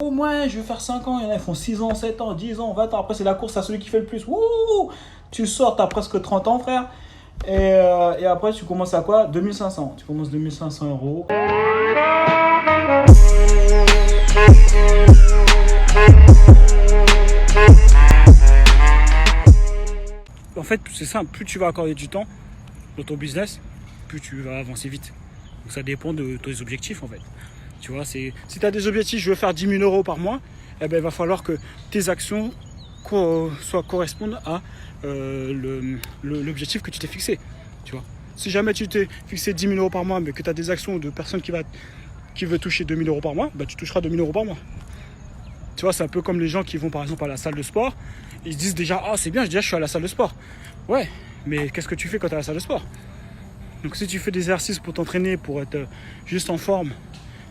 Au moins, je vais faire 5 ans. Il y en a qui font 6 ans, 7 ans, 10 ans, 20 ans. Après, c'est la course à celui qui fait le plus. Wouh! Tu sors, t'as presque 30 ans, frère. Et après, tu commences à quoi? 2500. Tu commences 2500 euros. En fait, c'est simple. Plus tu vas accorder du temps dans ton business, plus tu vas avancer vite. Donc, ça dépend de tes objectifs, en fait. Tu vois, si tu as des objectifs, je veux faire 10 000 euros par mois, eh ben, il va falloir que tes actions correspondent à l'objectif que tu t'es fixé. Tu vois. Si jamais tu t'es fixé 10 000 euros par mois, mais que tu as des actions de personnes qui veulent toucher 2 000 euros par mois, bah, tu toucheras 2 000 euros par mois. Tu vois, c'est un peu comme les gens qui vont par exemple à la salle de sport. Ils se disent déjà, ah c'est bien, je suis à la salle de sport. Ouais, mais qu'est-ce que tu fais quand tu es à la salle de sport? Donc si tu fais des exercices pour t'entraîner, pour être juste en forme,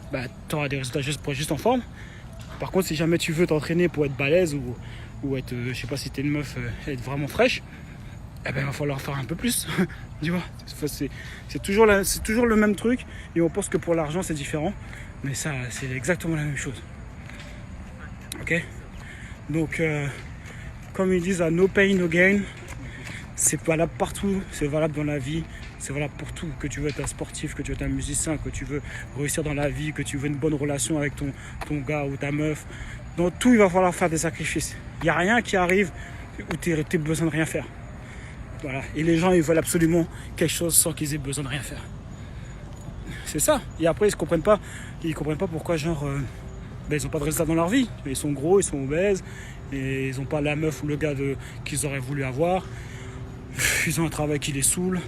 bah, tu auras des résultats pour être juste en forme. Par contre, si jamais tu veux t'entraîner pour être balèze ou être, je sais pas si t'es une meuf, être vraiment fraîche, eh ben, il va falloir faire un peu plus. Tu vois, c'est toujours le même truc et on pense que pour l'argent c'est différent, mais ça c'est exactement la même chose. Ok. Donc comme ils disent, no pain no gain. C'est valable partout, c'est valable dans la vie, c'est valable pour tout. Que tu veux être un sportif, que tu veux être un musicien, que tu veux réussir dans la vie, que tu veux une bonne relation avec ton gars ou ta meuf. Dans tout, il va falloir faire des sacrifices. Il n'y a rien qui arrive où tu as besoin de rien faire. Voilà. Et les gens, ils veulent absolument quelque chose sans qu'ils aient besoin de rien faire. C'est ça. Et après, ils comprennent pas pourquoi, genre, ils n'ont pas de résultats dans leur vie. Ils sont gros, ils sont obèses, et ils n'ont pas la meuf ou le gars qu'ils auraient voulu avoir. Ils ont un travail qui les saoule.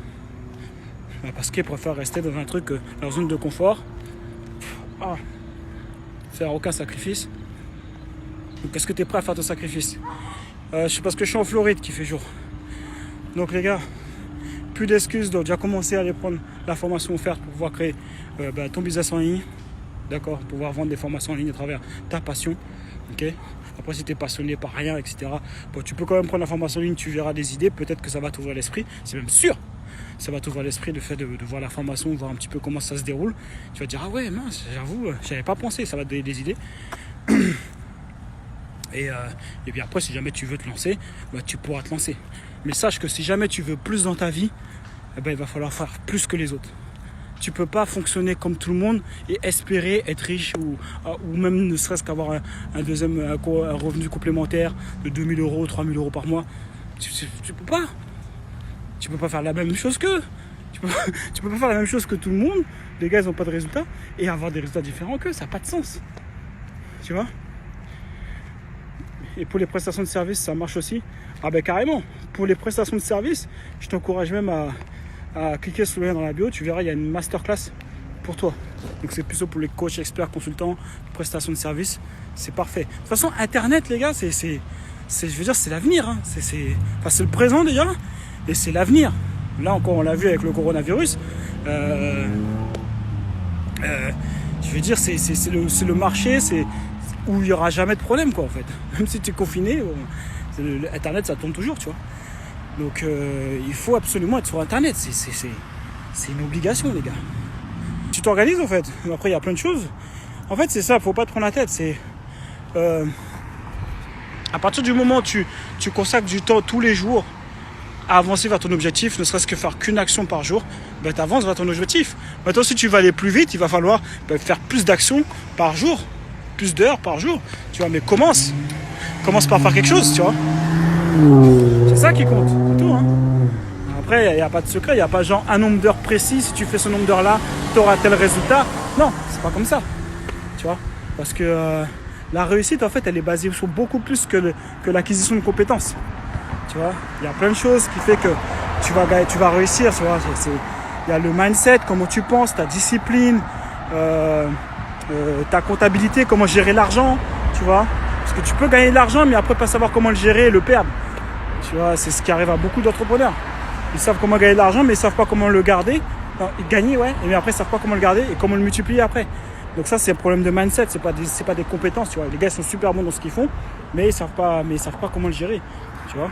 Parce qu'ils préfèrent rester dans un truc, leur zone de confort. Faire aucun sacrifice. Donc est-ce que tu es prêt à faire ton sacrifice? C'est parce que je suis en Floride qu'il fait jour. Donc les gars, plus d'excuses. Donc déjà commencer à aller prendre la formation offerte pour pouvoir créer ton business en ligne. D'accord, pouvoir vendre des formations en ligne à travers ta passion. Ok. Après, si tu es passionné par rien, etc., bon, tu peux quand même prendre la formation en ligne, tu verras des idées, peut-être que ça va t'ouvrir l'esprit, c'est même sûr. Ça va t'ouvrir l'esprit, le fait de voir la formation, voir un petit peu comment ça se déroule. Tu vas te dire, ah ouais, mince, j'avoue, j'avais pas pensé, ça va te donner des idées. Et puis après, si jamais tu veux te lancer, bah, tu pourras te lancer. Mais sache que si jamais tu veux plus dans ta vie, eh ben, il va falloir faire plus que les autres. Tu peux pas fonctionner comme tout le monde et espérer être riche ou même ne serait-ce qu'avoir un revenu complémentaire de 2 000 euros, 3 000 euros par mois. Tu peux pas. Tu peux pas faire la même chose qu'eux. Tu peux pas faire la même chose que tout le monde. Les gars, ils n'ont pas de résultats et avoir des résultats différents qu'eux, ça n'a pas de sens. Tu vois? Et pour les prestations de service, ça marche aussi. Ah ben carrément. Pour les prestations de service, je t'encourage même à cliquer sur le lien dans la bio, tu verras, il y a une masterclass pour toi. Donc c'est plutôt pour les coachs, experts, consultants, prestations de services, c'est parfait. De toute façon, Internet, les gars, je veux dire, c'est l'avenir. Hein. C'est le présent déjà, et c'est l'avenir. Là encore, on l'a vu avec le coronavirus. Je veux dire, c'est le marché, c'est où il n'y aura jamais de problème, quoi, en fait. Même si tu es confiné, Internet, ça tourne toujours, tu vois. Donc il faut absolument être sur Internet, c'est une obligation, les gars. Tu t'organises en fait, après il y a plein de choses. En fait c'est ça, faut pas te prendre la tête, c'est à partir du moment où tu consacres du temps tous les jours à avancer vers ton objectif, ne serait-ce que faire qu'une action par jour, ben, tu avances vers ton objectif. Maintenant si tu veux aller plus vite, il va falloir faire plus d'actions par jour, plus d'heures par jour, tu vois, mais commence par faire quelque chose, tu vois. C'est ça qui compte, c'est tout. Hein. Après, il n'y a pas de secret, il n'y a pas genre un nombre d'heures précis, si tu fais ce nombre d'heures-là, tu auras tel résultat. Non, c'est pas comme ça, tu vois. Parce que la réussite, en fait, elle est basée sur beaucoup plus que l'acquisition de compétences. Tu vois, il y a plein de choses qui fait que tu vas réussir, tu vois. Il y a le mindset, comment tu penses, ta discipline, ta comptabilité, comment gérer l'argent, tu vois. Parce que tu peux gagner de l'argent, mais après pas savoir comment le gérer et le perdre. Tu vois, c'est ce qui arrive à beaucoup d'entrepreneurs. Ils savent comment gagner de l'argent, mais ils savent pas comment le garder. Enfin, gagner, ouais, mais après ils savent pas comment le garder et comment le multiplier après. Donc ça, c'est un problème de mindset, c'est pas des compétences, tu vois. Les gars sont super bons dans ce qu'ils font, mais ils savent pas comment le gérer, tu vois.